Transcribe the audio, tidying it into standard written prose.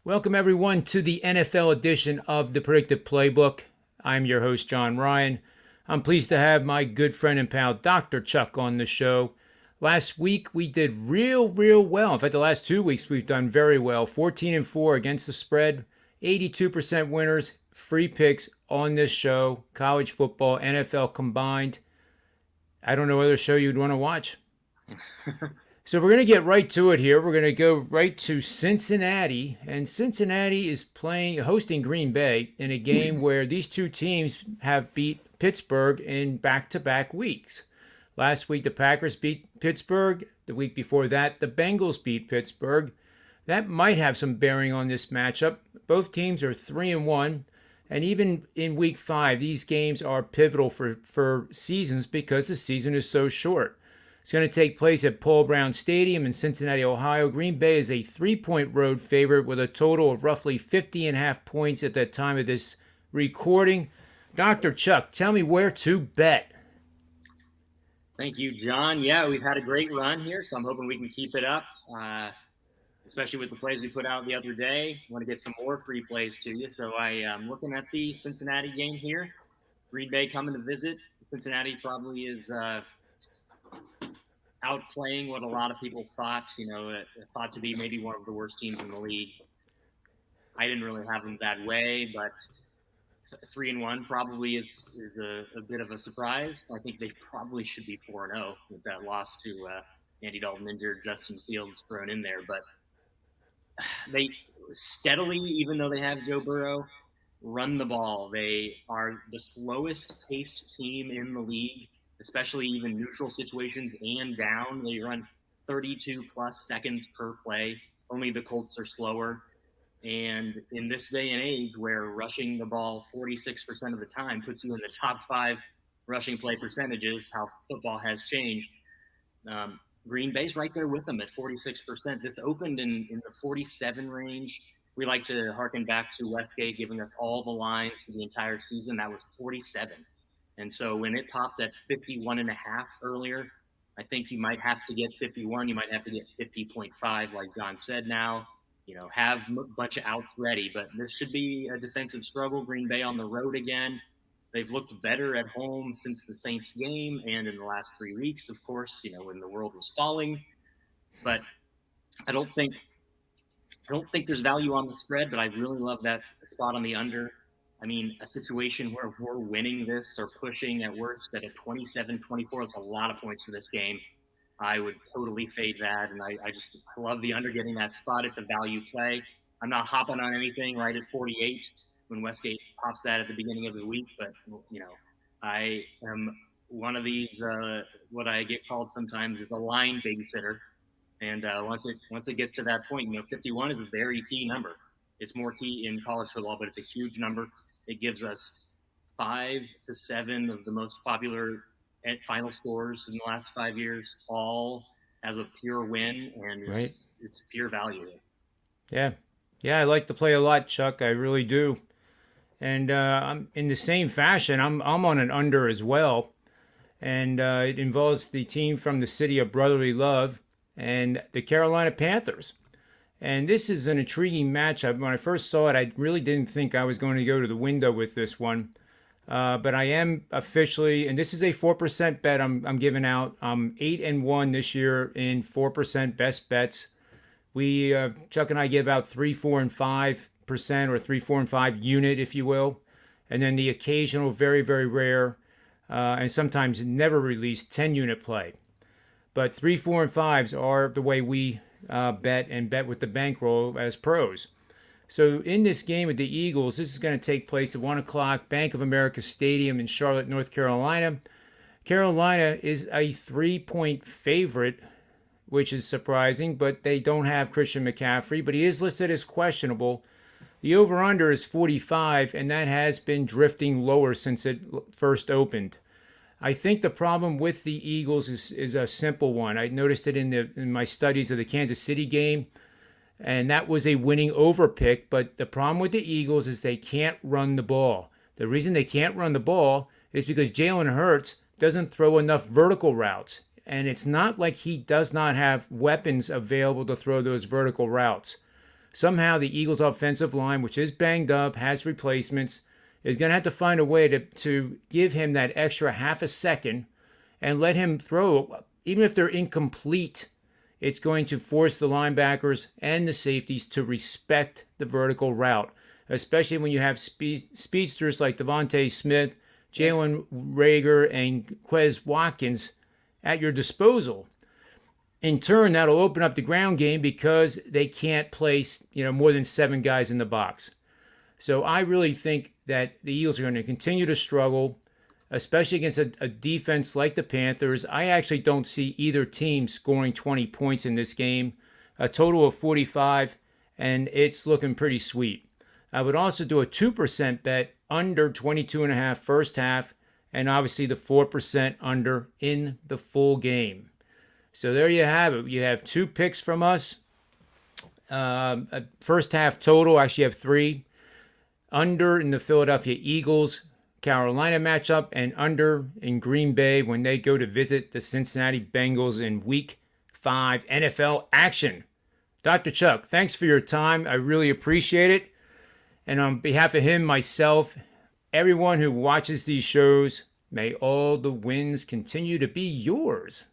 Welcome, everyone, to the NFL edition of the Predictive Playbook. I'm your host, John Ryan. I'm pleased to have my good friend and pal, Dr. Chuck, on the show. Last week, we did real well. In fact, the last 2 weeks, we've done very well. 14-4 against the spread, 82% winners, free picks on this show, college football, NFL combined. I don't know what other show you'd want to watch. So we're going to get right to it here. We're going to go right to Cincinnati, and Cincinnati is hosting Green Bay in a game where these two teams have beat Pittsburgh in back-to-back weeks. Last week, the Packers beat Pittsburgh. The week before that, the Bengals beat Pittsburgh. That might have some bearing on this matchup. Both teams are 3-1, and even in week 5, these games are pivotal for seasons because the season is so short. It's going to take place at Paul Brown Stadium in Cincinnati, Ohio. Green Bay is a 3-point road favorite with a total of roughly 50.5 points at the time of this recording. Dr. Chuck, tell me where to bet. Thank you, John. Yeah, we've had a great run here, so I'm hoping we can keep it up, especially with the plays we put out the other day. I want to get some more free plays to you. So I am looking at the Cincinnati game here. Green Bay coming to visit. Cincinnati probably is outplaying what a lot of people thought, thought to be maybe one of the worst teams in the league. I didn't really have them that way, but 3-1 probably is a bit of a surprise. I think they probably should be 4-0 with that loss to Andy Dalton injured, Justin Fields thrown in there. But they steadily, even though they have Joe Burrow, run the ball. They are the slowest paced team in the league, especially even neutral situations and down. They run 32 plus seconds per play. Only the Colts are slower. And in this day and age where rushing the ball 46% of the time puts you in the top 5 rushing play percentages, how football has changed, Green Bay's right there with them at 46%. This opened in the 47 range. We like to harken back to Westgate giving us all the lines for the entire season. That was 47. And so when it popped at 51.5 earlier, I think you might have to get 51. You might have to get 50.5, like John said now. Have a bunch of outs ready. But this should be a defensive struggle. Green Bay on the road again. They've looked better at home since the Saints game and in the last 3 weeks, of course, when the world was falling. But I don't think there's value on the spread, but I really love that spot on the under. I mean, a situation where we're winning this or pushing at worst at a 27-24, it's a lot of points for this game. I would totally fade that, and I love the under getting that spot. It's a value play. I'm not hopping on anything right at 48 when Westgate pops that at the beginning of the week, but, I am one of these, what I get called sometimes is a line babysitter, and once it gets to that point, 51 is a very key number. It's more key in college football, but it's a huge number. It gives us 5 to 7 of the most popular final scores in the last 5 years, all as a pure win, and it's pure value. Yeah, I like the play a lot, Chuck. I really do. And I'm in the same fashion. I'm on an under as well, and it involves the team from the city of brotherly love and the Carolina Panthers. And this is an intriguing matchup. When I first saw it, I really didn't think I was going to go to the window with this one. But I am officially, and this is a 4% bet I'm giving out. I'm 8-1 this year in 4% best bets. We, Chuck and I give out 3, 4, and 5% or 3, 4, and 5 unit, if you will. And then the occasional, very, very rare, and sometimes never released 10 unit play. But 3, 4, and 5s are the way we bet and bet with the bankroll as pros. So in this game with the Eagles, this is going to take place at 1 o'clock, Bank of America Stadium in Charlotte, North Carolina. Carolina is a 3-point favorite, which is surprising, but they don't have Christian McCaffrey, but he is listed as questionable. The over-under is 45, and that has been drifting lower since it first opened. I think the problem with the Eagles is a simple one. I noticed it in my studies of the Kansas City game, and that was a winning over pick. But the problem with the Eagles is they can't run the ball. The reason they can't run the ball is because Jalen Hurts doesn't throw enough vertical routes. And it's not like he does not have weapons available to throw those vertical routes. Somehow the Eagles' offensive line, which is banged up, has replacements, is going to have to find a way to give him that extra half a second and let him throw. Even if they're incomplete, it's going to force the linebackers and the safeties to respect the vertical route, especially when you have speedsters like Devontae Smith, Jalen Reagor, and Quez Watkins at your disposal. In turn, that'll open up the ground game because they can't place more than 7 guys in the box. So I really think that the Eagles are going to continue to struggle, especially against a defense like the Panthers. I actually don't see either team scoring 20 points in this game, a total of 45, and it's looking pretty sweet. I would also do a 2% bet under 22.5 first half, and obviously the 4% under in the full game. So there you have it. You have 2 picks from us. First half total, actually have 3. Under in the Philadelphia Eagles Carolina matchup, and under in Green Bay when they go to visit the Cincinnati Bengals in Week 5 NFL action. Dr. Chuck, thanks for your time. I really appreciate it. And on behalf of him, myself, everyone who watches these shows, may all the wins continue to be yours.